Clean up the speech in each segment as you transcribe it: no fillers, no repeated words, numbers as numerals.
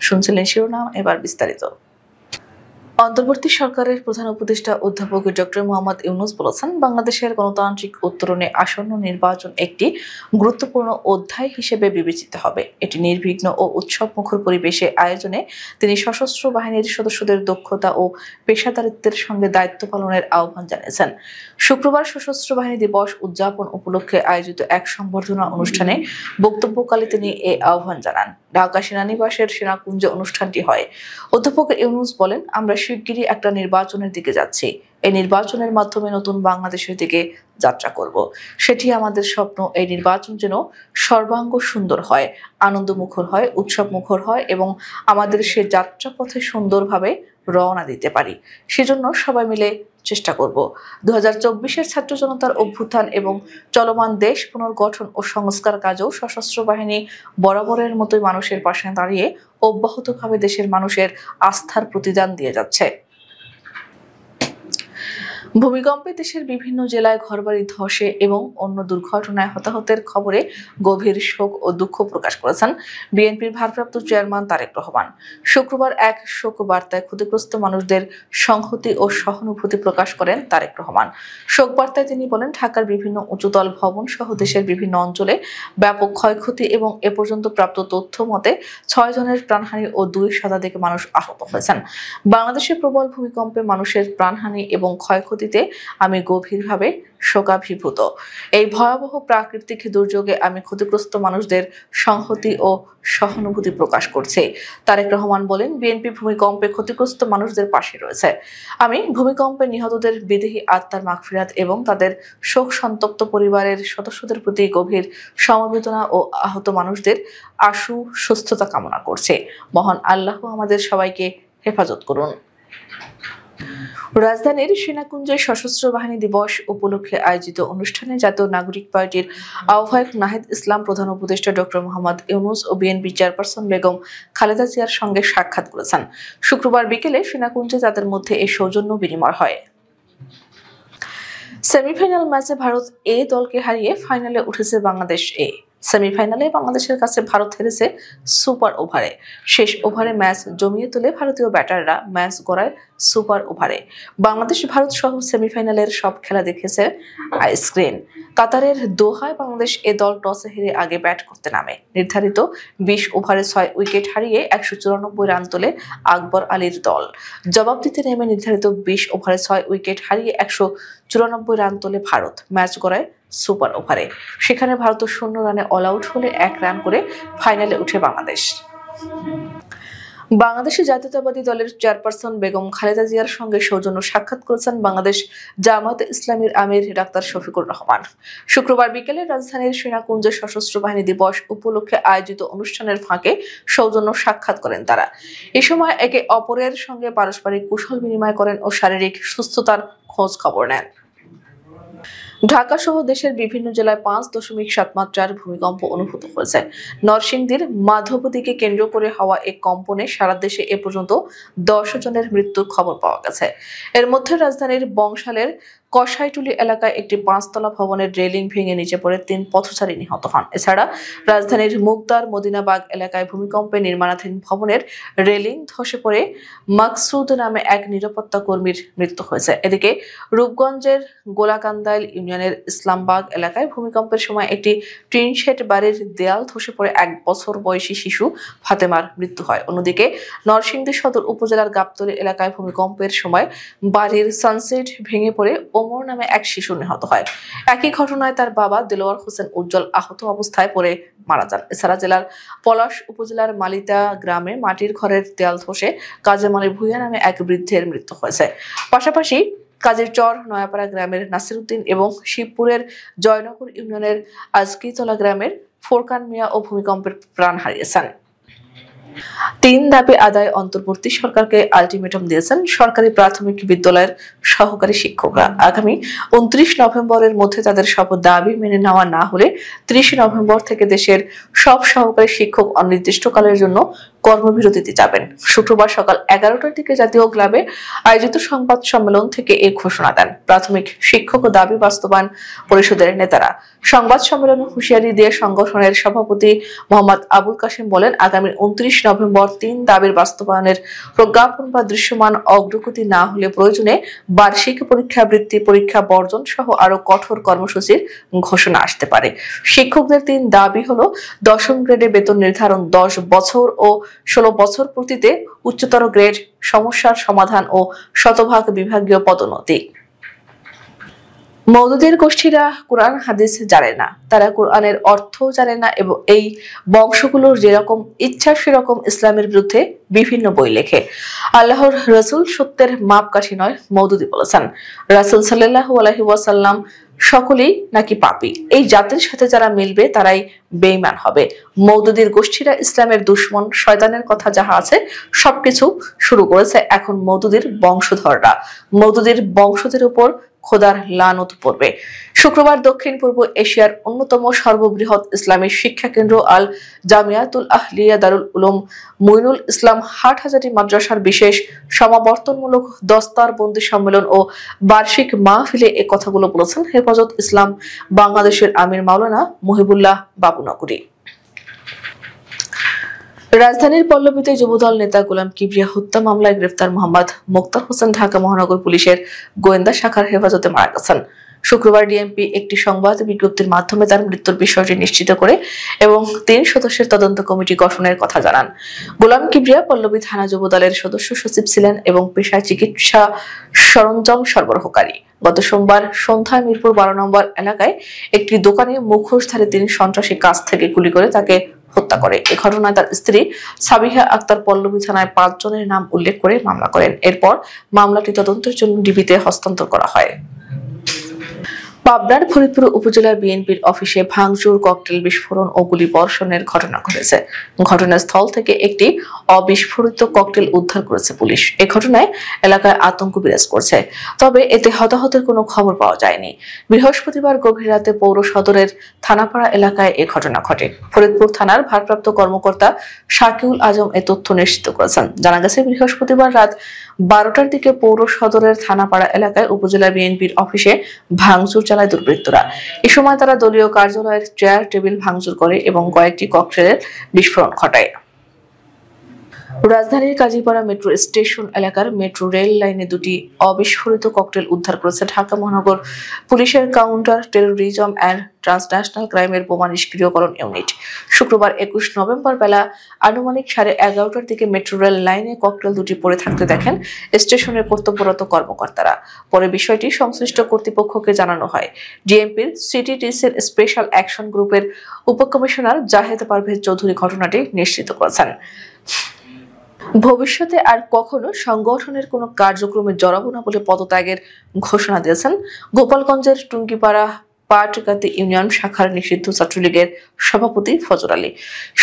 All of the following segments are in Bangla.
শুনছিলেন শিরোনাম, এবার বিস্তারিত। অন্তর্বর্তী সরকারের প্রধান উপদেষ্টা অধ্যাপক ডক্টর মোহাম্মদ ইউনূস বলেছেন, বাংলাদেশের গণতান্ত্রিক উত্তরণে আসন্ন নির্বাচন একটি গুরুত্বপূর্ণ অধ্যায় হিসেবে বিবেচিত হবে। এটি নির্বিঘ্ন ও উৎসবমুখর পরিবেশে আয়োজনে তিনি সশস্ত্র বাহিনীর সদস্যদের দক্ষতা ও পেশাদারিত্বের সঙ্গে দায়িত্ব পালনের আহ্বান জানিয়েছেন। শুক্রবার সশস্ত্র বাহিনী দিবস উদযাপন উপলক্ষে আয়োজিত এক সংবর্ধনা অনুষ্ঠানে বক্তব্যকালে তিনি এই আহ্বান জানান। ঢাকা সেনানিবাসের সেনাকুঞ্জে অনুষ্ঠানটি হয়। অধ্যাপক ইউনূস বলেন, আমরা শিগগিরই একটা নির্বাচনের দিকে যাচ্ছি। এই নির্বাচনের মাধ্যমে নতুন বাংলাদেশের দিকে যাত্রা করব। সেটি আমাদের স্বপ্ন। এই নির্বাচন যেন সর্বাঙ্গ সুন্দর হয়, আনন্দমুখর হয়, উৎসবমুখর হয় এবং আমাদের সে যাত্রাপথে সুন্দরভাবে রওনা দিতে পারি। সেজন্য সবাই মিলে চেষ্টা করব। 2024-এর ছাত্র জনতার অভ্যুত্থান এবং চলমান দেশ পুনর্গঠন ও সংস্কার কাজেও সশস্ত্র বাহিনী বরাবরের মতোই মানুষের পাশে দাঁড়িয়ে অব্যাহতভাবে দেশের মানুষের আস্থার প্রতিদান দিয়ে যাচ্ছে। ভূমিকম্পে দেশের বিভিন্ন জেলায় ঘরবাড়ি ধসে এবং অন্য দুর্ঘটনায় হতাহতের খবরে গভীর শোক ও দুঃখ প্রকাশ করেছেন বিএনপির ভারপ্রাপ্ত চেয়ারম্যান তারেক রহমান। শুক্রবার এক শোক বার্তায় ক্ষতিগ্রস্ত মানুষদের সংহতি ও সহানুভূতি প্রকাশ করেন তারেক রহমান। শোক বার্তায় তিনি বলেন, ঢাকার বিভিন্ন উঁচুতল ভবন সহ দেশের বিভিন্ন অঞ্চলে ব্যাপক ক্ষয়ক্ষতি এবং এ পর্যন্ত প্রাপ্ত তথ্য মতে 6 জনের প্রাণহানি ও 2 শতাধিক মানুষ আহত হয়েছেন। বাংলাদেশের প্রবল ভূমিকম্পে মানুষের প্রাণহানি এবং ক্ষয়ক্ষতিতে আমি গভীরভাবে শোকাভিভূত। এই ভয়াবহ প্রাকৃতিক দুর্যোগে আমি ক্ষতিগ্রস্ত মানুষদের সংহতি ও সহানুভূতি প্রকাশ করছি। তারেক রহমান বলেন, বিএনপি ভূমিকম্পে ক্ষতিগ্রস্ত মানুষদের পাশে রয়েছে। আমি ভূমিকম্পে নিহতদের বিদেহী আত্মার মাগফিরাত এবং তাদের শোক সন্তপ্ত পরিবারের সদস্যদের প্রতি গভীর সমবেদনা ও আহত মানুষদের আশু সুস্থতা কামনা করছি। মহান আল্লাহ আমাদের সবাইকে হেফাজত করুন। রাজধানীর সেনাকুঞ্জে সশস্ত্র বাহিনী দিবস উপলক্ষে আয়োজিত অনুষ্ঠানে জাতীয় নাগরিক পার্টির আহ্বায়ক নাহিদ ইসলাম, প্রধান উপদেষ্টা ডক্টর মোহাম্মদ ইউনূস ও বিএনপি চেয়ারপারসন বেগম খালেদা জিয়ার সঙ্গে সাক্ষাৎ করেছেন। শুক্রবার বিকেলে সেনাকুঞ্জে তাদের মধ্যে এই সৌজন্য বিনিময় হয়। সেমিফাইনাল ম্যাচে ভারত এ দলকে হারিয়ে ফাইনালে উঠেছে বাংলাদেশ এ। সেমিফাইনালে বাংলাদেশের কাছে ভারত হেরেছে সুপার ওভারে। শেষ ওভারে ম্যাচ জমিয়ে তুলে ভারতীয় ব্যাটাররা ম্যাচ গড়ায় সুপার ওভারে। বাংলাদেশ ভারত সহ সেমিফাইনালের সব খেলা দেখেছে স্ক্রিন। কাতারের দোহায় বাংলাদেশ এ দল টসে হেরে আগে ব্যাট করতে নামে। নির্ধারিত 20 ওভারে 6 উইকেট হারিয়ে 194 রান তোলে আকবর আলীর দল। জবাব দিতে নেমে নির্ধারিত 20 ওভারে 6 উইকেট হারিয়ে 194 রান তোলে ভারত। ম্যাচ গড়ায় সুপার ওভারে। সেখানে ভারত 0 রানে অল আউট হলে 1 রান করে ফাইনালে উঠে বাংলাদেশ। বাংলাদেশের জাতীয়তাবাদী দলের চেয়ারপারসন বেগম খালেদা জিয়ার সঙ্গে সৌজন্য সাক্ষাৎ করেছেন বাংলাদেশ জামায়াতে ইসলামীর আমির ডাক্তার শফিকুর রহমান। শুক্রবার বিকেলে রাজধানীর সেনাকুঞ্জে সশস্ত্র বাহিনী দিবস উপলক্ষে আয়োজিত অনুষ্ঠানের ফাঁকে সৌজন্য সাক্ষাৎ করেন তারা। এ সময় একে অপরের সঙ্গে পারস্পরিক কুশল বিনিময় করেন ও শারীরিক সুস্থতার খোঁজ খবর নেন। ঢাকা সহ দেশের বিভিন্ন জেলায় 5.7 মাত্রার ভূমিকম্প অনুভূত হয়েছে। নরসিংদীর মাধবদীকে কেন্দ্র করে হওয়া এক কম্পনে সারা দেশে এ পর্যন্ত 10 জনের মৃত্যুর খবর পাওয়া গেছে। এর মধ্যে রাজধানীর বংশালের কসাইটুলি এলাকায় একটি 5তলা ভবনের রেলিং ভেঙে নিচে পড়ে 3 পথচারী নিহত হন। এছাড়া রাজধানীর মুগদার মদিনাবাগ এলাকায় ভূমিকম্পে নির্মাণাধীন ভবনের রেলিং ধসে পড়ে মাকসুদ নামে এক নিরাপত্তা কর্মীর মৃত্যু হয়েছে। এদিকে রূপগঞ্জের গোলাকান্দাইল ইউনিয়নের ইসলামবাগ এলাকায় ভূমিকম্পের সময় একটি টিন শেড বাড়ির দেয়াল ধসে পড়ে 1 বছর বয়সী শিশু ফাতেমার মৃত্যু হয়। অন্যদিকে নরসিংদী সদর উপজেলার গাবতলী এলাকায় ভূমিকম্পের সময় বাড়ির সানসেট ভেঙে পড়ে ওমর নামে এক শিশু নিহত হয়। একই ঘটনায় তার বাবা দেলোয়ার হোসেন উজ্জ্বল আহত অবস্থায় পড়ে মারা যান। এছাড়া জেলার পলাশ উপজেলার মালিতা গ্রামে মাটির ঘরের দেয়াল ধসে কাজী মালি ভুইয়া নামে এক বৃদ্ধের মৃত্যু হয়েছে। পাশাপাশি কাজের চর নয়াপাড়া গ্রামের নাসির উদ্দিন এবং শিবপুরের জয়নগর ইউনিয়নের আজকিতলা গ্রামের ফোরকান মিয়া ও ভূমিকম্পের প্রাণ হারিয়েছেন। 3 দাবি আদায় অন্তর্বর্তী সরকারকে আলটিমেটাম দিয়েছেন সরকারি প্রাথমিক বিদ্যালয়ের সহকারী শিক্ষকরা। আগামী 29 নভেম্বরের মধ্যে তাদের সব দাবি মেনে নেওয়া না হলে 30 নভেম্বর থেকে দেশের সব সহকারী শিক্ষক অনির্দিষ্টকালের জন্য কর্মবিরতিতে যাবেন। শুক্রবার সকাল 11টার দিকে জাতীয় ক্লাবে আয়োজিত সংবাদ সম্মেলন থেকে এই ঘোষণা দেন প্রাথমিক শিক্ষক ও দাবি বাস্তবায়ন পরিষদের নেতারা। সংবাদ সম্মেলনে হুঁশিয়ারি দিয়ে সংগঠনের সভাপতি মোহাম্মদ আবুল কাশেম বলেন, আগামী 29 নভেম্বর 3 দাবির বাস্তবায়নের প্রজ্ঞাপন বা দৃশ্যমান অগ্রগতি না হলে প্রয়োজনে বার্ষিক পরীক্ষা, বৃত্তি পরীক্ষা বর্জন সহ আরো কঠোর কর্মসূচির ঘোষণা আসতে পারে। শিক্ষকদের 3 দাবি হলো 10ম গ্রেডে বেতন নির্ধারণ, 10 বছর ও 16 বছর পূর্তিতে উচ্চতর গ্রেড, সমস্যার সমাধান ও শতভাগ বিভাগীয় পদোন্নতি। মওদুদের গোষ্ঠীরা কোরআন হাদিস জানে না, তারা কোরআনের অর্থ জানে না এবং এই বংশগুলোর যেরকম ইচ্ছা সেরকম ইসলামের বিরুদ্ধে বিভিন্ন বই লেখে। আল্লাহর রাসূল সত্যের মাপকাঠি নয়, মওদুদি বলেছেন। রাসূল সাল্লাল্লাহু আলাইহি ওয়াসাল্লাম সকলেই নাকি পাপী, এই জাতির সাথে যারা মিলবে তারাই বেঈমান হবে। মওদুদির গোষ্ঠীরা ইসলামের দুশমন, শয়তানের কথা যাহা আছে সবকিছু শুরু করেছে এখন মওদুদির বংশধররা। মওদুদির বংশধের উপর খোদার লানত পড়বে। শুক্রবার দক্ষিণ পূর্ব এশিয়ার অন্যতম সর্ববৃহৎ ইসলামী শিক্ষা কেন্দ্র আল জামিয়াতুল আহলিয়া দারুল উলুম মুইনুল ইসলাম হাটহাজারী মাদ্রাসার বিশেষ সমাবর্তনমূলক দস্তারবন্দি সম্মেলন ও বার্ষিক মাহফিলে এ কথাগুলো বলেছেন হেফাজত ইসলাম বাংলাদেশের আমির মাওলানা মহিবুল্লাহ বাবুনগরী। রাজধানীর পল্লবীতে যুবদল নেতা গোলাম কিবরিয়া হত্যা মামলায় গ্রেফতার মোহাম্মদ মোক্তার হোসেন ঢাকা মহানগর পুলিশের গোয়েন্দা শাখার হেফাজতে মারা গেছেন। শুক্রবার ডিএমপি একটি সংবাদ বিজ্ঞপ্তির মাধ্যমে তার মৃত্যুর বিষয়টি নিশ্চিত করে এবং 3 সদস্যের তদন্ত কমিটি গঠনের কথা জানান। গোলাম কিবরিয়া পল্লবী থানা যুবদলের সদস্য সচিব ছিলেন এবং পেশায় চিকিৎসা সরঞ্জাম সরবরাহকারী। গত সোমবার সন্ধ্যায় মিরপুর 12 নম্বর এলাকায় একটি দোকানে মুখোশধারী 3 সন্ত্রাসী কাছ থেকে গুলি করে তাকে হত্যা করে। এ ঘটনায় তার স্ত্রী সাবিহা আক্তার পল্লবী থানায় 5 জনের নাম উল্লেখ করে মামলা করেন। এরপর মামলাটি তদন্তের জন্য ডিবিতে হস্তান্তর করা হয়। পাবনার ফরিদপুর উপজেলা বিএনপির অফিসে ভাঙচুর, ককটেল বিস্ফোরণ ও গুলি বর্ষণের ঘটনা ঘটেছে। ঘটনাস্থল থেকে একটি অবিস্ফোরিত ককটেল উদ্ধার করেছে পুলিশ। এ ঘটনায় এলাকায় আতঙ্ক বিরাজ করছে, তবে এতে হতাহতের কোনো খবর পাওয়া যায়নি। বৃহস্পতিবার গভীর রাতে পৌর সদরের থানাপাড়া এলাকায় এ ঘটনা ঘটে। ফরিদপুর থানার ভারপ্রাপ্ত কর্মকর্তা শাকিউল আজম এ তথ্য নিশ্চিত করেছেন। জানা গেছে, বৃহস্পতিবার রাত 12টার দিকে পৌর সদরের থানাপাড়া এলাকায় উপজেলা বিএনপির অফিসে ভাঙচুর চালায় দুর্বৃত্তরা। এ সময় তারা দলীয় কার্যালয়ের চেয়ার টেবিল ভাঙচুর করে এবং কয়েকটি ককটেলের বিস্ফোরণ ঘটায়। রাজধানীর কাজীপাড়া মেট্রো স্টেশন এলাকার মেট্রো রেল লাইনে 2টি অবিস্ফোরিত ককটেল উদ্ধার করেছে ঢাকা মহানগর পুলিশের কাউন্টার টেরোরিজম অ্যান্ড ট্রান্সন্যাশনাল ক্রাইমের বোমা নিষ্ক্রিয়করণ ইউনিট। শুক্রবার 21 নভেম্বর বেলা আনুমানিক 11:30টার দিকে মেট্রো রেল লাইনে ককটেল 2টি পড়ে থাকতে দেখেন স্টেশনের কর্তব্যরত কর্মকর্তারা। পরে বিষয়টি সংশ্লিষ্ট কর্তৃপক্ষকে জানানো হয়। ডিএমপির সিটিটিসির স্পেশাল অ্যাকশন গ্রুপের উপকমিশনার জাহেদ পারভেজ চৌধুরী ঘটনাটি নিশ্চিত করেছেন। ভবিষ্যতে আর কখনো সংগঠনের কোনো কার্যক্রমে জড়াবো না বলে পদত্যাগের ঘোষণা দিয়েছেন গোপালগঞ্জের টুঙ্গিপাড়া পাটগাতি ইউনিয়ন শাখার নিষিদ্ধ ছাত্রলীগের সভাপতি ফজর আলী।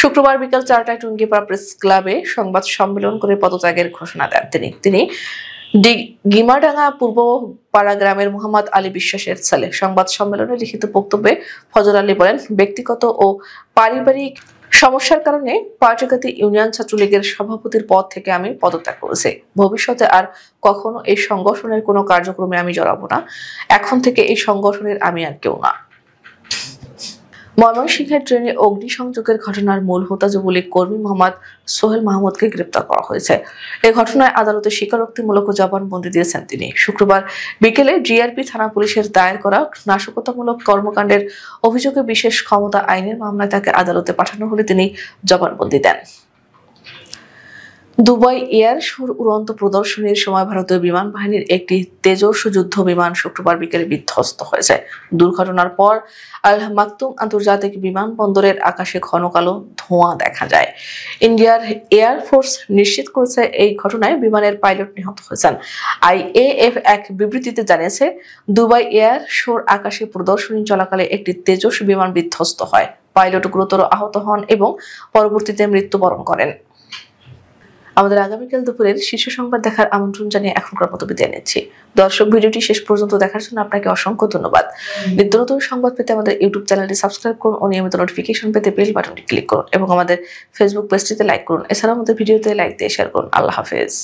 শুক্রবার বিকাল 4টায় টুঙ্গিপাড়া প্রেস ক্লাবে সংবাদ সম্মেলন করে পদত্যাগের ঘোষণা দেন তিনি। গিমাডাঙ্গা পূর্ব পাড়া গ্রামের মোহাম্মদ আলী বিশ্বাসের ছেলে। সংবাদ সম্মেলনে লিখিত বক্তব্যে ফজর আলী বলেন, ব্যক্তিগত ও পারিবারিক সমস্যার কারণে পাটগাতি ইউনিয়ন ছাত্রলীগের সভাপতির পদ থেকে আমি পদত্যাগ করেছি। ভবিষ্যতে আর কখনো এই সংগঠনের কোনো কার্যক্রমে আমি জড়াবো না। এখন থেকে এই সংগঠনের আমি আর কেউ না। ময়মনসিংহের ট্রেনে অগ্নিসংযোগের ঘটনার মূল হোতা যুবলীগ কর্মী মোহাম্মদ সোহেল মাহমুদকে গ্রেপ্তার করা হয়েছে। এ ঘটনায় আদালতে স্বীকারোক্তিমূলক জবানবন্দি দিয়েছেন তিনি। শুক্রবার বিকেলে জিআরপি থানা পুলিশের দায়ের করা নাশকতামূলক কর্মকাণ্ডের অভিযোগে বিশেষ ক্ষমতা আইনের মামলায় তাকে আদালতে পাঠানো হলে তিনি জবানবন্দি দেন। দুবাই এয়ার শোর উড়ন্ত প্রদর্শনীর সময় ভারতীয় বিমান বাহিনীর একটি তেজস যুদ্ধ বিমান শুক্রবার বিকেলে বিধ্বস্ত হয়েছে। দুর্ঘটনার পর আল মাকতুম আন্তর্জাতিক বিমানবন্দরের আকাশে ঘন কালো ধোঁয়া দেখা যায়। ইন্ডিয়ার এয়ার ফোর্স নিশ্চিত করেছে এই ঘটনায় বিমানের পাইলট নিহত হয়েছেন। আইএএফ এক বিবৃতিতে জানিয়েছে, দুবাই এয়ার শোর আকাশে প্রদর্শনী চলাকালে একটি তেজস বিমান বিধ্বস্ত হয়। পাইলট গুরুতর আহত হন এবং পরবর্তীতে মৃত্যুবরণ করেন। আমাদের আগামীকাল দুপুরের শীর্ষ সংবাদ দেখার আমন্ত্রণ জানিয়ে এখনকার মতো বিদায় নিচ্ছি। দর্শক, ভিডিওটি শেষ পর্যন্ত দেখার জন্য আপনাকে অসংখ্য ধন্যবাদ। নিত্য নতুন সংবাদ পেতে আমাদের ইউটিউব চ্যানেলটি সাবস্ক্রাইব করুন ও নিয়মিত নোটিফিকেশন পেতে বেল বাটনটি ক্লিক করুন এবং আমাদের ফেসবুক পেজটিতে লাইক করুন। এছাড়াও আমাদের ভিডিওতে লাইক দিয়ে শেয়ার করুন। আল্লাহ হাফেজ।